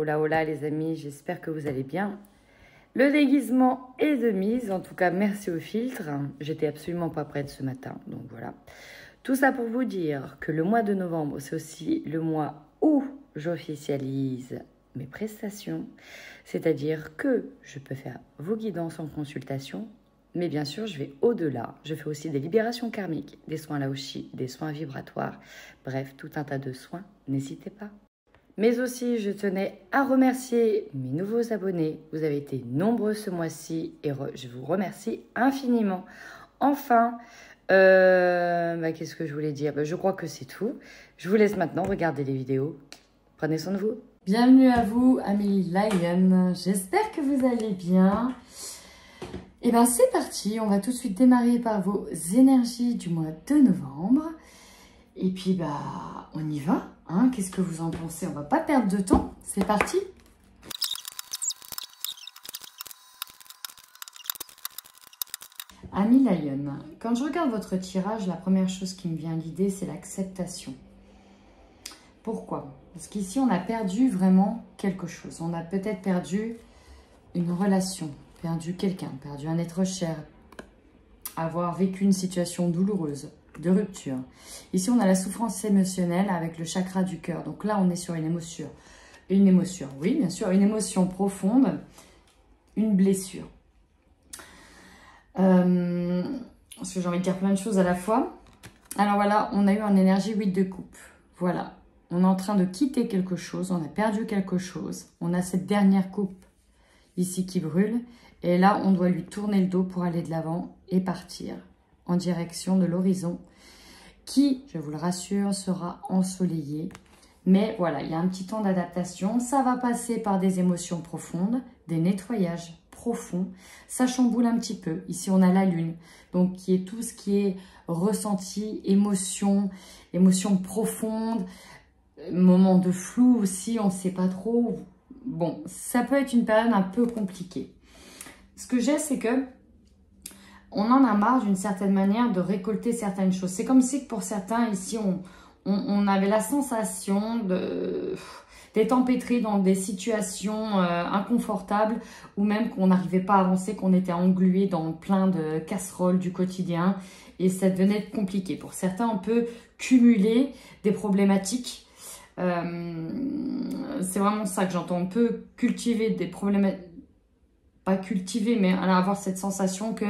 Hola hola les amis, j'espère que vous allez bien. Le déguisement est de mise, en tout cas merci au filtre. J'étais absolument pas prête ce matin, donc voilà. Tout ça pour vous dire que le mois de novembre, c'est aussi le mois où j'officialise mes prestations. C'est-à-dire que je peux faire vos guidances en consultation, mais bien sûr, je vais au-delà. Je fais aussi des libérations karmiques, des soins laoshi, des soins vibratoires. Bref, tout un tas de soins, n'hésitez pas. Mais aussi, je tenais à remercier mes nouveaux abonnés. Vous avez été nombreux ce mois-ci et je vous remercie infiniment. Enfin, qu'est-ce que je voulais dire? Je crois que c'est tout. Je vous laisse maintenant regarder les vidéos. Prenez soin de vous. Bienvenue à vous, Amélie Lion. J'espère que vous allez bien. Et bien, c'est parti. On va tout de suite démarrer par vos énergies du mois de novembre. Et puis, on y va. Hein, qu'est-ce que vous en pensez? On va pas perdre de temps. C'est parti. Ami Lion, quand je regarde votre tirage, la première chose qui me vient à l'idée, c'est l'acceptation. Pourquoi? Parce qu'ici, on a perdu vraiment quelque chose. On a peut-être perdu une relation, perdu quelqu'un, perdu un être cher, avoir vécu une situation douloureuse, de rupture. Ici, on a la souffrance émotionnelle avec le chakra du cœur. Donc là, on est sur une émotion. Une émotion, oui, bien sûr, une émotion profonde, une blessure. Parce que j'ai envie de dire plein de choses à la fois. Alors voilà, on a eu en énergie 8 de coupe. Voilà, on est en train de quitter quelque chose, on a perdu quelque chose. On a cette dernière coupe ici qui brûle. Et là, on doit lui tourner le dos pour aller de l'avant et partir en direction de l'horizon qui, je vous le rassure, sera ensoleillé. Mais voilà, il y a un petit temps d'adaptation. Ça va passer par des émotions profondes, des nettoyages profonds. Ça chamboule un petit peu. Ici, on a la lune, donc qui est tout ce qui est ressenti, émotion profonde, moment de flou aussi, on ne sait pas trop. Bon, ça peut être une période un peu compliquée. Ce que j'ai, c'est que on en a marre d'une certaine manière de récolter certaines choses. C'est comme si pour certains ici, on avait la sensation d'être empêtré dans des situations inconfortables ou même qu'on n'arrivait pas à avancer, qu'on était englué dans plein de casseroles du quotidien et ça devenait compliqué. Pour certains, on peut cumuler des problématiques. C'est vraiment ça que j'entends. On peut cultiver des problématiques, pas cultiver, mais avoir cette sensation que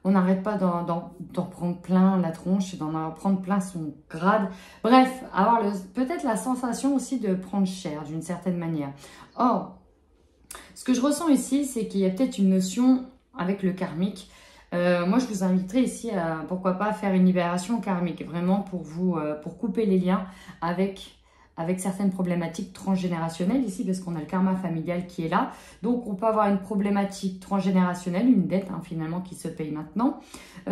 on n'arrête pas d'en prendre plein la tronche, d'en prendre plein son grade. Bref, avoir peut-être la sensation aussi de prendre cher d'une certaine manière. Or, ce que je ressens ici, c'est qu'il y a peut-être une notion avec le karmique. Moi, je vous inviterai ici à, pourquoi pas, faire une libération karmique. Vraiment pour couper les liens avec certaines problématiques transgénérationnelles ici, parce qu'on a le karma familial qui est là. Donc, on peut avoir une problématique transgénérationnelle, une dette finalement qui se paye maintenant.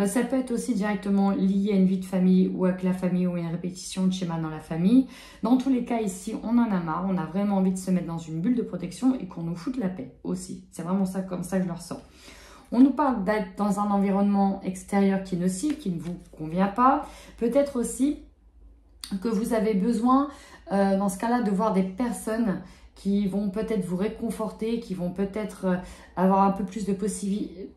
Ça peut être aussi directement lié à une vie de famille ou avec la famille ou une répétition de schéma dans la famille. Dans tous les cas, ici, on en a marre. On a vraiment envie de se mettre dans une bulle de protection et qu'on nous foute la paix aussi. C'est vraiment ça, comme ça que je le ressens. On nous parle d'être dans un environnement extérieur qui est nocif, qui ne vous convient pas. Peut-être aussi que vous avez besoin dans ce cas-là de voir des personnes qui vont peut-être vous réconforter, qui vont peut-être avoir un peu plus de positivité.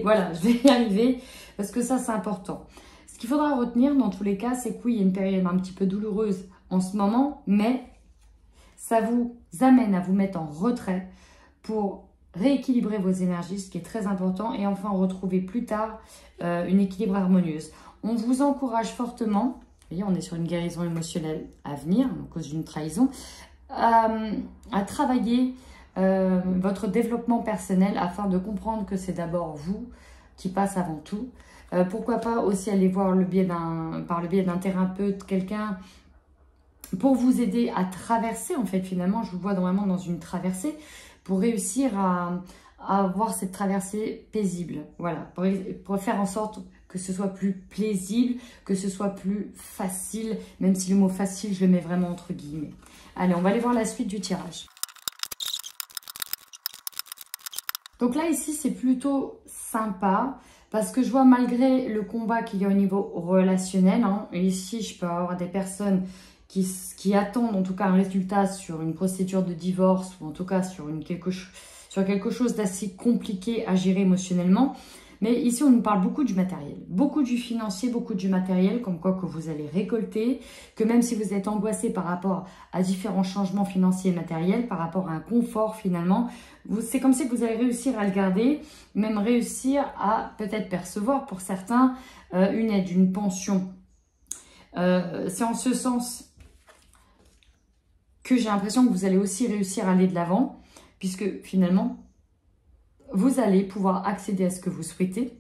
Voilà, je vais y arriver parce que ça c'est important. Ce qu'il faudra retenir dans tous les cas, c'est que oui, il y a une période un petit peu douloureuse en ce moment, mais ça vous amène à vous mettre en retrait pour rééquilibrer vos énergies, ce qui est très important, et enfin retrouver plus tard une équilibre harmonieuse. On vous encourage fortement, vous voyez, on est sur une guérison émotionnelle à venir, à cause d'une trahison, à travailler votre développement personnel afin de comprendre que c'est d'abord vous qui passe avant tout. Pourquoi pas aussi aller voir par le biais d'un thérapeute, quelqu'un pour vous aider à traverser, en fait, finalement, je vous vois vraiment dans une traversée, pour réussir à avoir cette traversée paisible, voilà, pour faire en sorte que ce soit plus paisible, que ce soit plus facile, même si le mot facile, je le mets vraiment entre guillemets. Allez, on va aller voir la suite du tirage. Donc là, ici, c'est plutôt sympa, parce que je vois malgré le combat qu'il y a au niveau relationnel, ici, je peux avoir des personnes qui attendent en tout cas un résultat sur une procédure de divorce ou en tout cas sur quelque chose d'assez compliqué à gérer émotionnellement. Mais ici, on nous parle beaucoup du matériel, beaucoup du financier, beaucoup du matériel, comme quoi que vous allez récolter, que même si vous êtes angoissé par rapport à différents changements financiers et matériels, par rapport à un confort finalement, c'est comme si vous allez réussir à le garder, même réussir à peut-être percevoir pour certains une aide, une pension. C'est en ce sens que j'ai l'impression que vous allez aussi réussir à aller de l'avant, puisque finalement, vous allez pouvoir accéder à ce que vous souhaitez,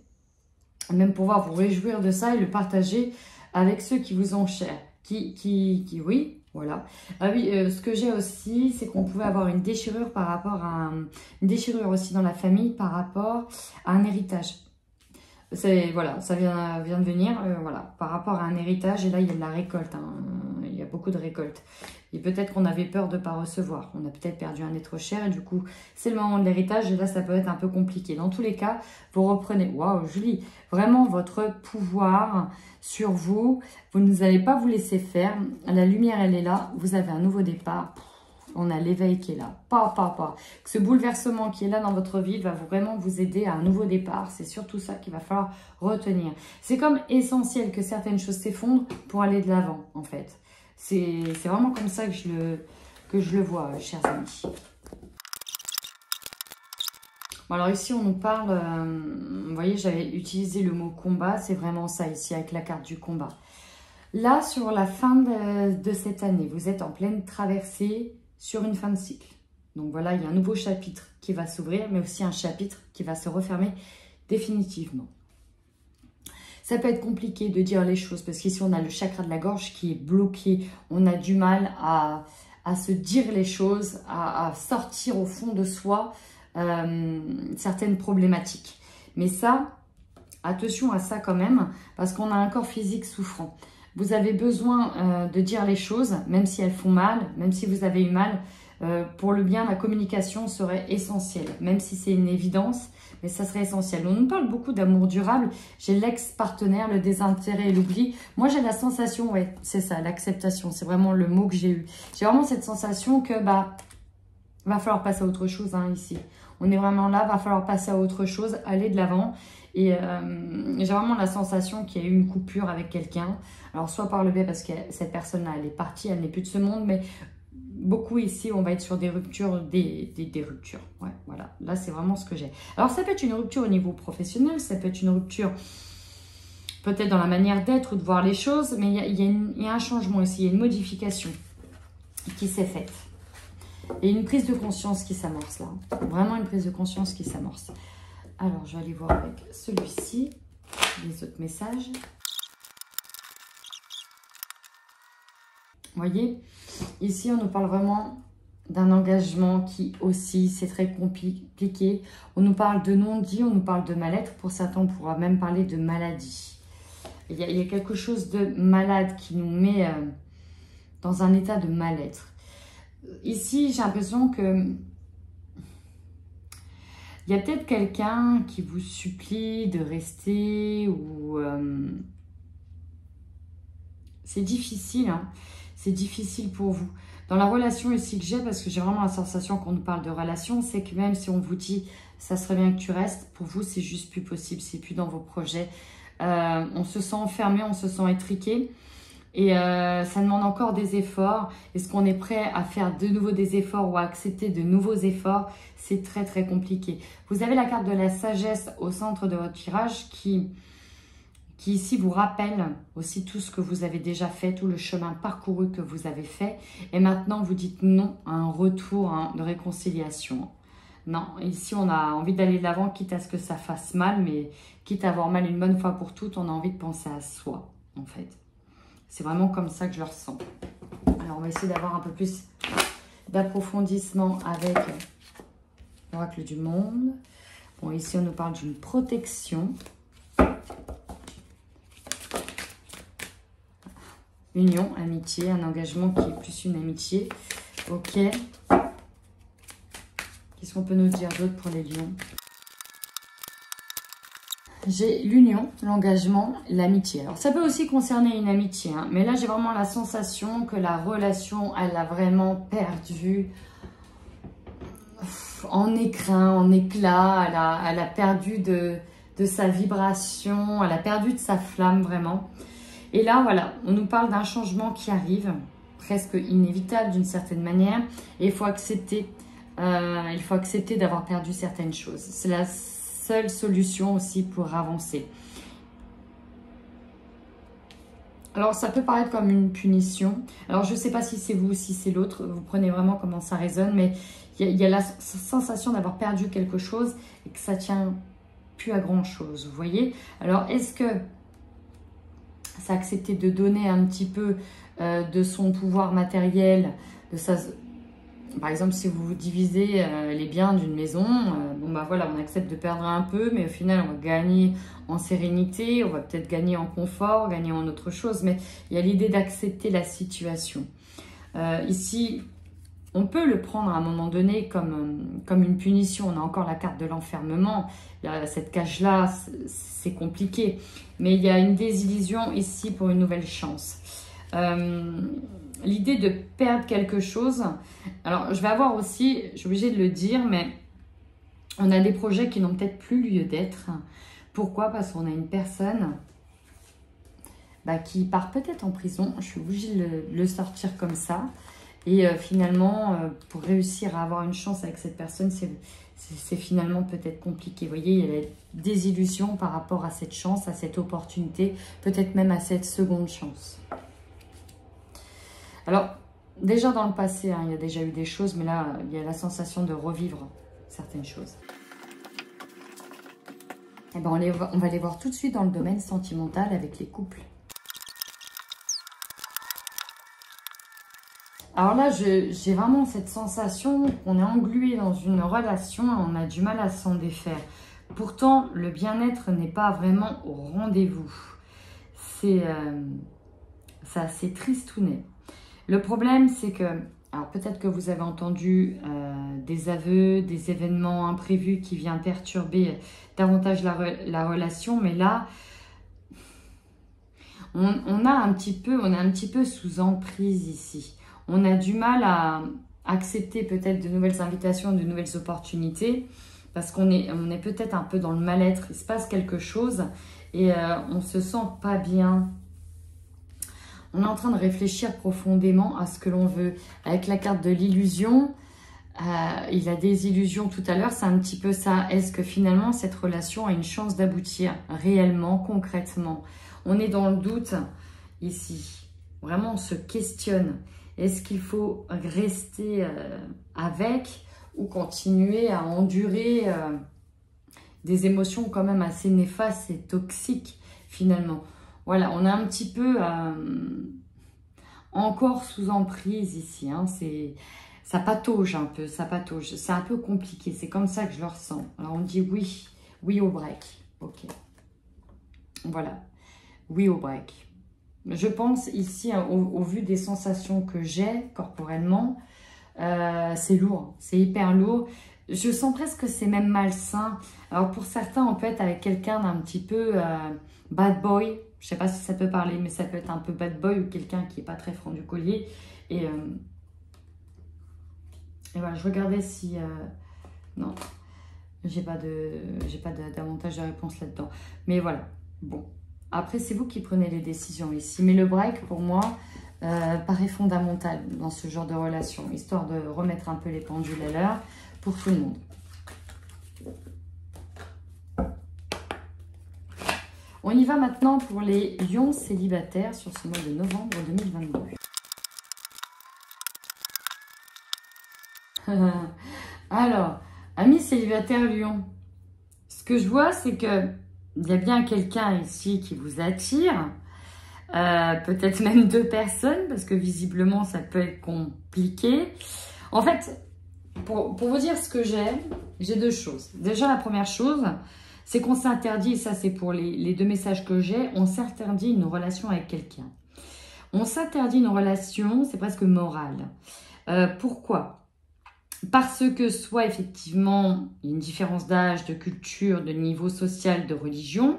même pouvoir vous réjouir de ça et le partager avec ceux qui vous ont cher. Oui, voilà. Ah oui, ce que j'ai aussi, c'est qu'on pouvait avoir une déchirure par rapport à une déchirure aussi dans la famille par rapport à un héritage. Voilà, ça vient de venir, voilà, par rapport à un héritage, et là il y a de la récolte, hein, il y a beaucoup de récolte. Et peut-être qu'on avait peur de ne pas recevoir, on a peut-être perdu un être cher, et du coup c'est le moment de l'héritage, et là ça peut être un peu compliqué. Dans tous les cas, vous reprenez, waouh Julie, vraiment votre pouvoir sur vous, vous n'allez pas vous laisser faire, la lumière elle est là, vous avez un nouveau départ. On a l'éveil qui est là. Ce bouleversement qui est là dans votre vie va vraiment vous aider à un nouveau départ. C'est surtout ça qu'il va falloir retenir. C'est comme essentiel que certaines choses s'effondrent pour aller de l'avant, en fait. C'est vraiment comme ça que je le vois, chers amis. Bon, alors ici, on nous parle... vous voyez, j'avais utilisé le mot combat. C'est vraiment ça ici, avec la carte du combat. Là, sur la fin de cette année, vous êtes en pleine traversée sur une fin de cycle. Donc voilà, il y a un nouveau chapitre qui va s'ouvrir, mais aussi un chapitre qui va se refermer définitivement. Ça peut être compliqué de dire les choses, parce qu'ici on a le chakra de la gorge qui est bloqué. On a du mal à se dire les choses, à sortir au fond de soi certaines problématiques. Mais ça, attention à ça quand même, parce qu'on a un corps physique souffrant. Vous avez besoin de dire les choses, même si elles font mal, même si vous avez eu mal. Pour le bien, la communication serait essentielle, même si c'est une évidence, mais ça serait essentiel. On nous parle beaucoup d'amour durable. J'ai l'ex-partenaire, le désintérêt et l'oubli. Moi, j'ai la sensation, ouais, c'est ça, l'acceptation. C'est vraiment le mot que j'ai eu. J'ai vraiment cette sensation que, va falloir passer à autre chose, hein, ici. On est vraiment là, va falloir passer à autre chose, aller de l'avant. Et j'ai vraiment la sensation qu'il y a eu une coupure avec quelqu'un. Alors, soit par le biais parce que cette personne-là, elle est partie, elle n'est plus de ce monde, mais beaucoup ici, on va être sur des ruptures, des ruptures. Ouais, voilà. Là, c'est vraiment ce que j'ai. Alors, ça peut être une rupture au niveau professionnel, ça peut être une rupture peut-être dans la manière d'être ou de voir les choses, mais il y a un changement ici, il y a une modification qui s'est faite. Et une prise de conscience qui s'amorce là. Vraiment une prise de conscience qui s'amorce. Alors, je vais aller voir avec celui-ci, les autres messages. Vous voyez, ici, on nous parle vraiment d'un engagement qui aussi, c'est très compliqué. On nous parle de non-dit, on nous parle de mal-être. Pour certains, on pourra même parler de maladie. Il y a quelque chose de malade qui nous met dans un état de mal-être. Ici, j'ai l'impression que il y a peut-être quelqu'un qui vous supplie de rester ou c'est difficile, hein. C'est difficile pour vous. Dans la relation ici que j'ai, parce que j'ai vraiment la sensation qu'on nous parle de relation, c'est que même si on vous dit ça serait bien que tu restes, pour vous c'est juste plus possible, c'est plus dans vos projets. On se sent enfermé, on se sent étriqué. Et ça demande encore des efforts. Est-ce qu'on est prêt à faire de nouveau des efforts ou à accepter de nouveaux efforts? C'est très très compliqué. Vous avez la carte de la sagesse au centre de votre tirage qui ici vous rappelle aussi tout ce que vous avez déjà fait, tout le chemin parcouru que vous avez fait. Et maintenant vous dites non à un retour de réconciliation. Non, ici on a envie d'aller de l'avant, quitte à ce que ça fasse mal, mais quitte à avoir mal une bonne fois pour toutes, on a envie de penser à soi en fait. C'est vraiment comme ça que je le ressens. Alors, on va essayer d'avoir un peu plus d'approfondissement avec l'oracle du monde. Bon, ici, on nous parle d'une protection. Union, amitié, un engagement qui est plus une amitié. Ok. Qu'est-ce qu'on peut nous dire d'autre pour les lions? j'ai l'union, l'engagement, l'amitié. Alors, ça peut aussi concerner une amitié, hein, mais là, j'ai vraiment la sensation que la relation, elle a vraiment perdu en écrin, en éclat. Elle a perdu de sa vibration, elle a perdu de sa flamme, vraiment. Et là, voilà, on nous parle d'un changement qui arrive, presque inévitable d'une certaine manière. Et il faut accepter d'avoir perdu certaines choses. C'est la seule solution aussi pour avancer. Alors, ça peut paraître comme une punition. Alors, je ne sais pas si c'est vous ou si c'est l'autre. Vous prenez vraiment comment ça résonne. Mais il y a la sensation d'avoir perdu quelque chose et que ça ne tient plus à grand-chose. Vous voyez? Alors, est-ce que ça a accepté de donner un petit peu de son pouvoir matériel, de sa... Par exemple, si vous divisez les biens d'une maison, bon bah voilà, on accepte de perdre un peu, mais au final, on va gagner en sérénité, on va peut-être gagner en confort, gagner en autre chose, mais il y a l'idée d'accepter la situation. Ici, on peut le prendre à un moment donné comme une punition. On a encore la carte de l'enfermement. Cette cage-là, c'est compliqué, mais il y a une désillusion ici pour une nouvelle chance. L'idée de perdre quelque chose. Alors, je vais avoir aussi, je suis obligée de le dire, mais on a des projets qui n'ont peut-être plus lieu d'être. Pourquoi? Parce qu'on a une personne qui part peut-être en prison. Je suis obligée de le sortir comme ça. Et finalement, pour réussir à avoir une chance avec cette personne, c'est finalement peut-être compliqué. Vous voyez, il y a la désillusion par rapport à cette chance, à cette opportunité, peut-être même à cette seconde chance. Alors, déjà dans le passé, hein, il y a déjà eu des choses, mais là, il y a la sensation de revivre certaines choses. Eh ben, on va les voir tout de suite dans le domaine sentimental avec les couples. Alors là, j'ai vraiment cette sensation qu'on est englué dans une relation et on a du mal à s'en défaire. Pourtant, le bien-être n'est pas vraiment au rendez-vous. C'est assez tristounet. Le problème, c'est que, alors peut-être que vous avez entendu des aveux, des événements imprévus qui viennent perturber davantage la relation, mais là, on est un petit peu sous emprise ici. On a du mal à accepter peut-être de nouvelles invitations, de nouvelles opportunités, parce qu'on est peut-être un peu dans le mal-être. Il se passe quelque chose et on ne se sent pas bien. On est en train de réfléchir profondément à ce que l'on veut. Avec la carte de l'illusion, il a des illusions tout à l'heure, c'est un petit peu ça. Est-ce que finalement cette relation a une chance d'aboutir réellement, concrètement? On est dans le doute ici. Vraiment, on se questionne. Est-ce qu'il faut rester avec ou continuer à endurer des émotions quand même assez néfastes et toxiques finalement? Voilà, on est un petit peu encore sous emprise ici. Hein, ça patauge un peu, ça patauge. C'est un peu compliqué, c'est comme ça que je le ressens. Alors on dit oui, oui au break. Ok. Voilà, oui au break. Je pense ici, au vu des sensations que j'ai corporellement, c'est lourd, c'est hyper lourd. Je sens presque que c'est même malsain. Alors pour certains, on peut être avec quelqu'un d'un petit peu bad boy. Je ne sais pas si ça peut parler, mais ça peut être un peu bad boy ou quelqu'un qui n'est pas très franc du collier. Et voilà, je regardais si... non, j'ai pas davantage de réponse là-dedans. Mais voilà, bon. Après, c'est vous qui prenez les décisions ici. Mais le break, pour moi, paraît fondamental dans ce genre de relation, histoire de remettre un peu les pendules à l'heure pour tout le monde. On y va maintenant pour les lions célibataires sur ce mois de novembre 2022. Alors, amis célibataires lions, ce que je vois, c'est que il y a bien quelqu'un ici qui vous attire, peut-être même 2 personnes, parce que visiblement, ça peut être compliqué. En fait, pour vous dire ce que j'ai 2 choses. Déjà, la première chose, c'est qu'on s'interdit, et ça c'est pour les 2 messages que j'ai, on s'interdit une relation avec quelqu'un. On s'interdit une relation, c'est presque moral. Pourquoi? parce que soit effectivement il y a une différence d'âge, de culture, de niveau social, de religion,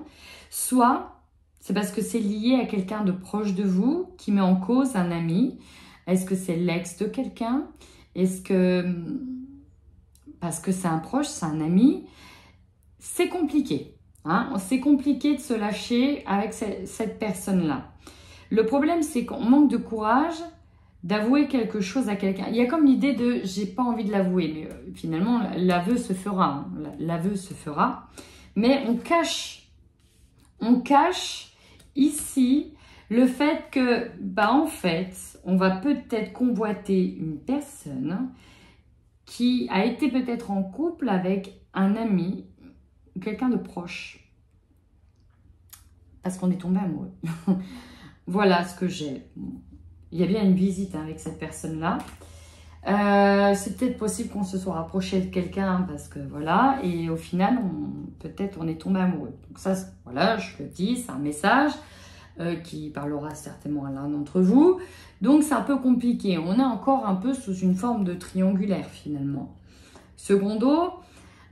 soit c'est parce que c'est lié à quelqu'un de proche de vous qui met en cause un ami. Est-ce que c'est l'ex de quelqu'un? Est-ce que parce que c'est un proche, c'est un ami? C'est compliqué. Hein, c'est compliqué de se lâcher avec cette personne-là. Le problème, c'est qu'on manque de courage d'avouer quelque chose à quelqu'un. Il y a comme l'idée de « j'ai pas envie de l'avouer », mais finalement, l'aveu se fera. Hein, l'aveu se fera. Mais on cache ici le fait que, en fait, on va peut-être convoiter une personne qui a été peut-être en couple avec un ami, quelqu'un de proche. Parce qu'on est tombé amoureux. Voilà ce que j'ai. Il y a bien une visite avec cette personne-là. C'est peut-être possible qu'on se soit rapproché de quelqu'un parce que voilà. Et au final, peut-être on est tombé amoureux. Donc ça, voilà, je le dis, c'est un message qui parlera certainement à l'un d'entre vous. Donc c'est un peu compliqué. On est encore un peu sous une forme de triangulaire finalement. Secondo,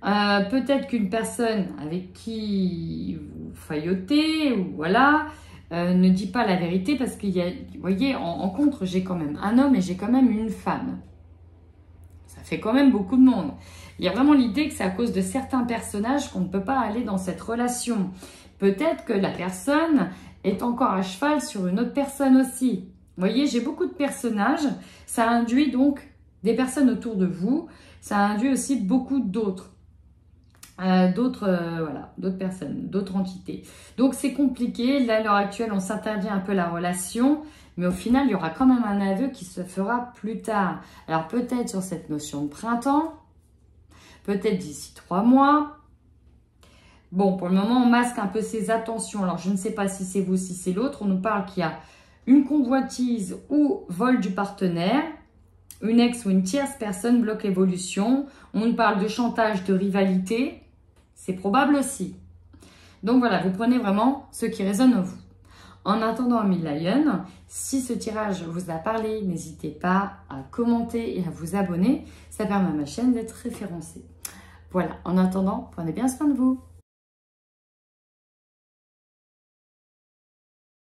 peut-être qu'une personne avec qui vous faillotez, ou voilà, ne dit pas la vérité parce qu'il y a, vous voyez, en contre, j'ai quand même un homme et j'ai quand même une femme. Ça fait quand même beaucoup de monde. Il y a vraiment l'idée que c'est à cause de certains personnages qu'on ne peut pas aller dans cette relation. Peut-être que la personne est encore à cheval sur une autre personne aussi. Vous voyez, j'ai beaucoup de personnages. Ça induit donc des personnes autour de vous. Ça induit aussi beaucoup d'autres. D'autres personnes, d'autres entités. Donc c'est compliqué. Là, à l'heure actuelle, on s'interdit un peu la relation, mais au final, il y aura quand même un aveu qui se fera plus tard. Alors peut-être sur cette notion de printemps, peut-être d'ici 3 mois. Bon, pour le moment, on masque un peu ses attentions. Alors je ne sais pas si c'est vous, si c'est l'autre. On nous parle qu'il y a une convoitise ou vol du partenaire. Une ex ou une tierce personne bloque l'évolution. On nous parle de chantage, de rivalité. C'est probable aussi. Donc voilà, vous prenez vraiment ce qui résonne en vous. En attendant, Amis Lion, si ce tirage vous a parlé, n'hésitez pas à commenter et à vous abonner. Ça permet à ma chaîne d'être référencée. Voilà, en attendant, prenez bien soin de vous.